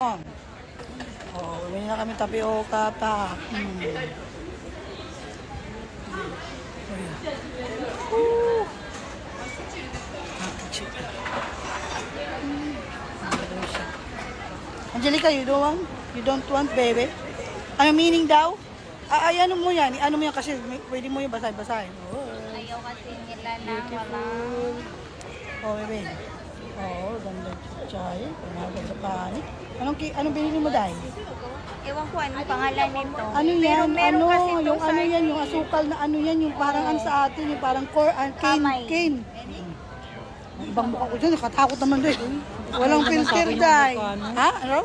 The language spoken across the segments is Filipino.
Oh, umili na kami tapioca pa. Angelica, you don't want baby? Ano meaning daw? Ay, ano mo yan? Ano mo yan kasi pwede mo yung basahin. Oh, Ayaw kasi nila na beautiful. Oh, bebe. Oh, ganda chay. Panagal sa panik. Anong binili mo dahil? Ewan ko ano pangalan nito. Ano yan? Meron Ano? kasi Yung ano yan? Yung asukal na ano yan? Yung parang ang sa atin. Yung parang cane. Ibang mukha ko dyan. Nakatakot naman doon. Walang filter dahil. Ha? Ano?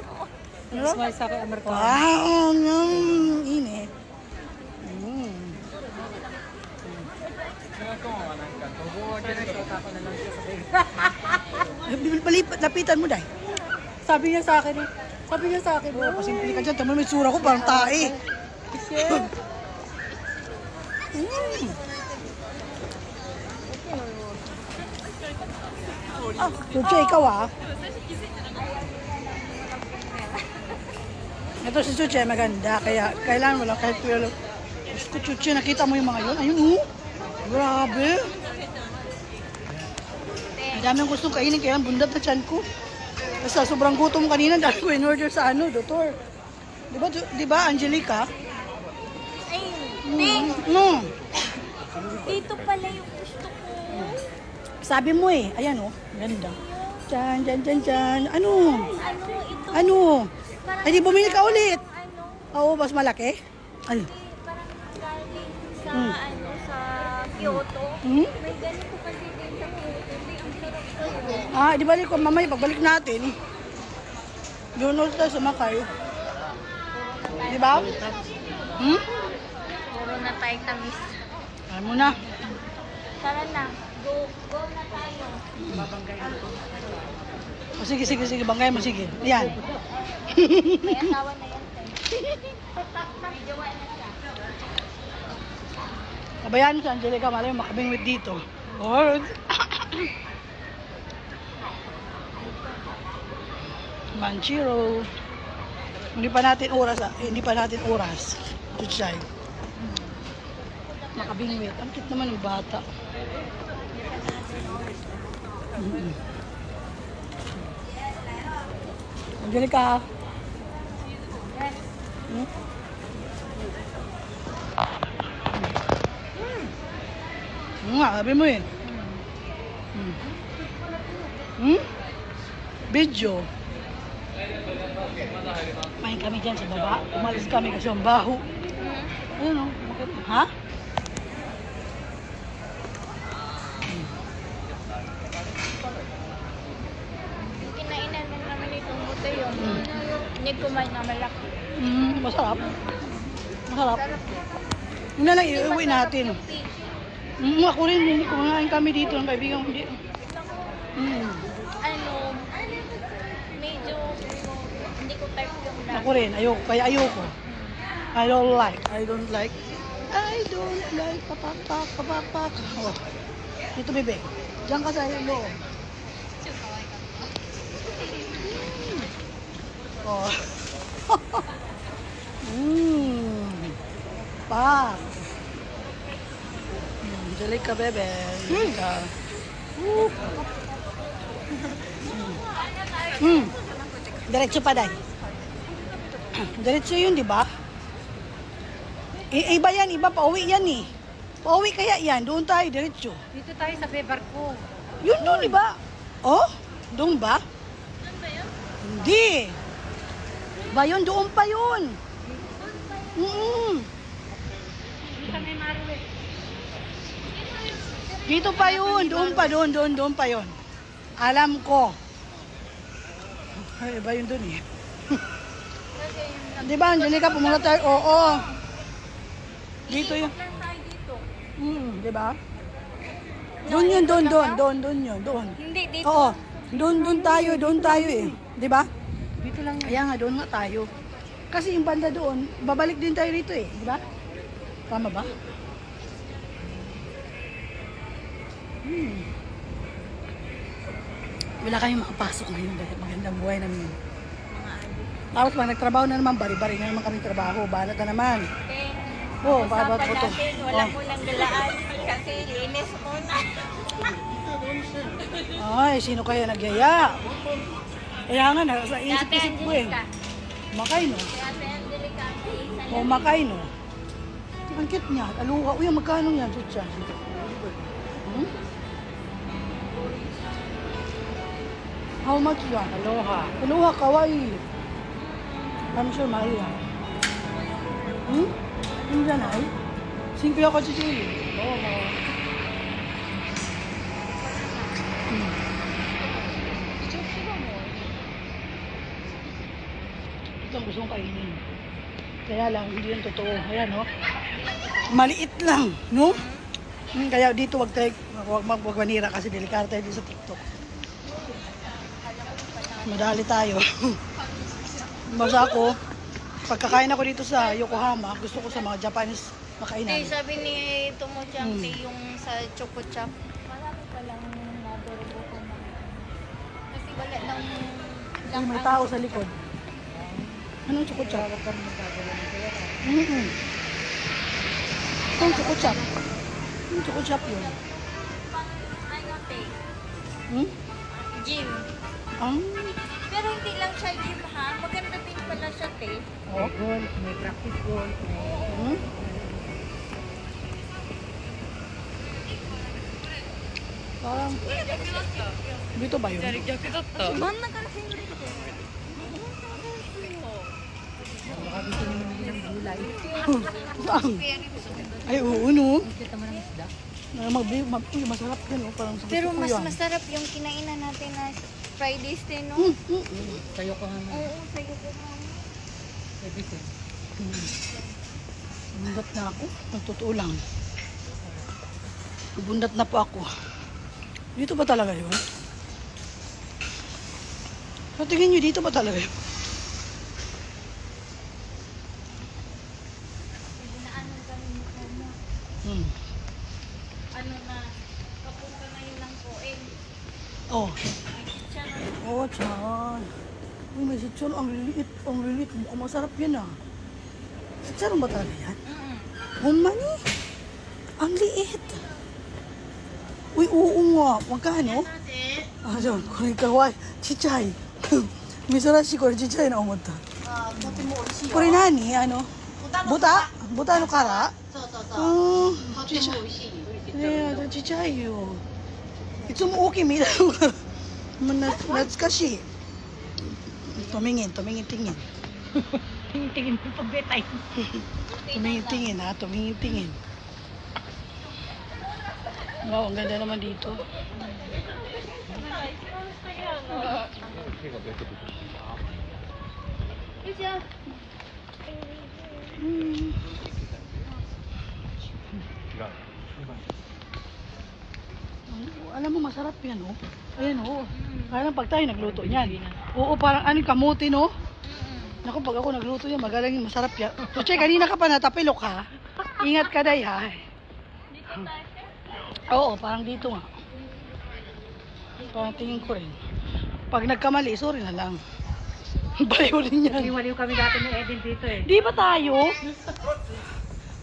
Ano? Smile sa akin, Amerikano. Wow! Init. Lapitan mo dahil. Sabi niya sa akin oh, pasimple ka dyan. Tama may sura ko, parang tae. Chuche, ikaw Ito si Chuche, maganda. Kaya kailangan mo lang kahit 12. Diyos ko, Chuche, nakita mo yung mga yun? Ayun, grabe. Ang dami ang gustong kainin, kaya bundat na tiyan ko. Basta sobrang gutom kanina, dahil ko in-order sa doktor. Diba, Angelica? Ay, hindi. No. Dito pala yung gusto ko. Sabi mo ayan ganda. Diyan. Ano? Ito. Ano? Parang Ay, di bumili ka ulit. Ano, Oo, mas malaki. Ano? parang galing sa sa Kyoto. Hmm? May ganito kasi din sa Kyoto. Hindi ang sarap ko. Di balik ko, mamaya pagbalik natin. Doon ulit tayo sumakay. Di ba? Puro na tayo tamis. Alam mo na. Tara na. Go na tayo. O, sige, bangay mo, sige. Yan. May asawa na yan. May jowa na siya. Kabayaan mo si Angelica, malay mo makabingwit dito. Or, Manchiro. Hindi pa natin oras. Chuchay. Makabingwit. Ang cute naman yung bata. Angelica. Sabi mo Video. Main kami dyan sa baba. Umalis kami kasi ang baho. Ayun Ha? Kinainan mo naman itong buto yung hindi kumain na malaki. Masarap. Sarap. Yun na lang, iuwi natin. Ako rin, hindi kumain kami dito ng kaibigan ko. Ano, medyo hindi ko type yung dami. Ako rin, ayoko. I don't like. Papak. Oh. Dito, bebe. Diyan ka sa loob. Oh. Pa. Angelica, bebe. Angelica. Diretso pa, day. Diretso yun, di ba? Iba yan, pauwi yan Pauwi kaya yan, doon tayo, diretso. Dito tayo sa barko. Yun doon, di ba? Oh, doon ba? Doon ba yun? Hindi. Ba yun, doon pa yun. Dito kami maruwi. Dito pa yun, doon pa yun. Alam ko. Ay, iba yun doon Kasi yung Di ba, Angelica, pumunta tayo? Oo. Dito yun. lang tayo dito. Di ba? Doon yun. Hindi, dito. Oo. Doon tayo Di ba? Dito lang. Kaya nga, doon nga tayo. Kasi yung banda doon, babalik din tayo rito Di ba? Tama ba? Wala kami makapasok ngayon dahil magandang buhay namin. Mga Tapos pag nagtrabaho na naman, bari-bari na naman kami trabaho. Banat na naman. Oo, babat po to. Wala mo nang galaan kasi linis muna. Ay, sino kaya nagyaya? Kaya nga, nasa isip-isip ko eh. Makay no? Ate Angelica, isa O makay no? Ang cute niya. Aluha. Uy, magkano yan? Chucha. Hmm? How much yan? Aloha. Aluha, kawaii. I'm sure mahal yan. Hmm? Yung dyan ay? 5 ako si Chili. Oo. Hmm. Ito ang gusto kong kainin. Kaya lang, hindi yan totoo. Ayan, no? Maliit lang, no? Kaya dito wag tayo, wag manira kasi delikado tayo dito sa TikTok. Madali tayo. Basta ako, pagkakain ako dito sa Yokohama, gusto ko sa mga Japanese makainan. sabi ni Tomo Chang, Hmm. yung sa Choco Chop, marami pa lang nadorobo ko na. Kasi wala lang Ay, may tao sa likod. Anong choco-chop? Anong choco-chop? Anong choco-chop yun? Ano, te? Hmm? Gym. Ang? Pero hindi lang siya gym ha. Maganda din pala siya, te. Oh? Golf, may practice golf. Hmm? Parang... Dito ba yun? Ma'am, nag-favorite ko. Baka gusto niyo naman ng gulay. Saan? Ay, oo, no? Kita mo ng isda. Uy, masarap yan, oh. Parang sa Pero gusto ko mas yan. masarap yung kinainan natin na Friday steak, no? Sa'yo ko naman. Oo, sa'yo ko na. Pwede ko. Bundat na ako. Nagtotoo lang. Bundat na po ako. Dito ba talaga yun? So, tingin nyo, dito ba talaga yun? Dinaanan kami ni Tomo. Hmm. Ano na, kapunta na yun ng Coen. Oh. May kitchen na. Oh, tiyan. Uy, may sitson. Ang liliit. Ang liliit. Mukhang masarap yan, ah. Sitson ba talaga yan? Humani. Ang liit. Uy, oo nga. Magkano? Ah, diyan. Kung kawai. Chichay. Misarashi ko chichay na umata. Kore nani? Ano? Buta? Buta no kara? Chichay. Yeah, chichay yo. いつも大きい実だから。懐かしい。Tumingin, tingin. Tingin mo pagbetay. Tumingin, ha? Tumingin. Wow, ang ganda naman dito. Hmm. Alam mo, masarap yan, oh. Ayan, oh. Parang pag tayo nagluto niyan. Oo, parang anong kamuti, no? Naku, pag ako nagluto yan, magaling, masarap yan. So, che, kanina ka pa natapilok, ha? Ingat ka, day, ha? Oo, parang dito nga. Parang tingin ko rin. Pag nagkamali, sorry na lang. Baliw rin yan. Waliw kami dati ni Eden dito eh. Di ba tayo?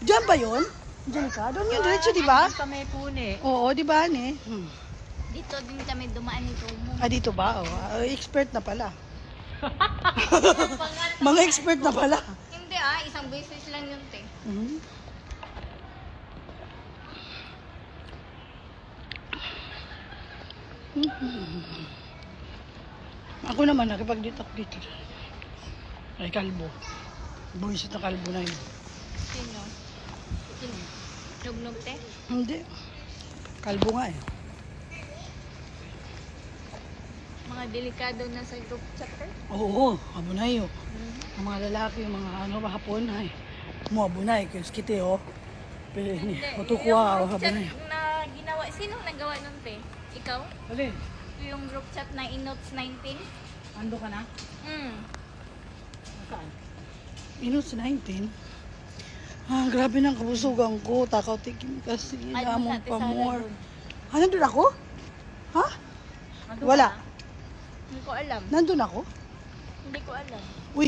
Diyan ba yun? Diyan ka? Doon yun, diretso, di ba? Sa may pune. Oo, di ba, ne? Dito din kami dumaan ni Tomo. Ah, dito ba? Oh, expert na pala. Mga expert na pala. Hindi isang beses lang yun, te. Mhm. Ako naman, nakipag-date ako dito. Ay, kalbo. Buwisit na kalbo na yun. Sino? Nugnog, te? Hindi. Kalbo nga eh. Mga delikado na sa group chat, te? Oo, abunay yun. Ang mga lalaki, yung mga ano, hapon ay. Mo abunay, kaya skite oh. Pero matukuha o Yung group chat abunay. na ginawa, sinong nagawa nun, te? Ikaw? Alin? Yung group chat na Inotes 19? Ando ka na? Saan? Minutes 19. Ah, grabe ng kabusugan ko. Takaw tikim kasi. Ay, Namon dati pa sana more. yun. Ah, nandun ako? Ha? Ando Wala. ka? Hindi ko alam. Nandun ako? Hindi ko alam. Uy.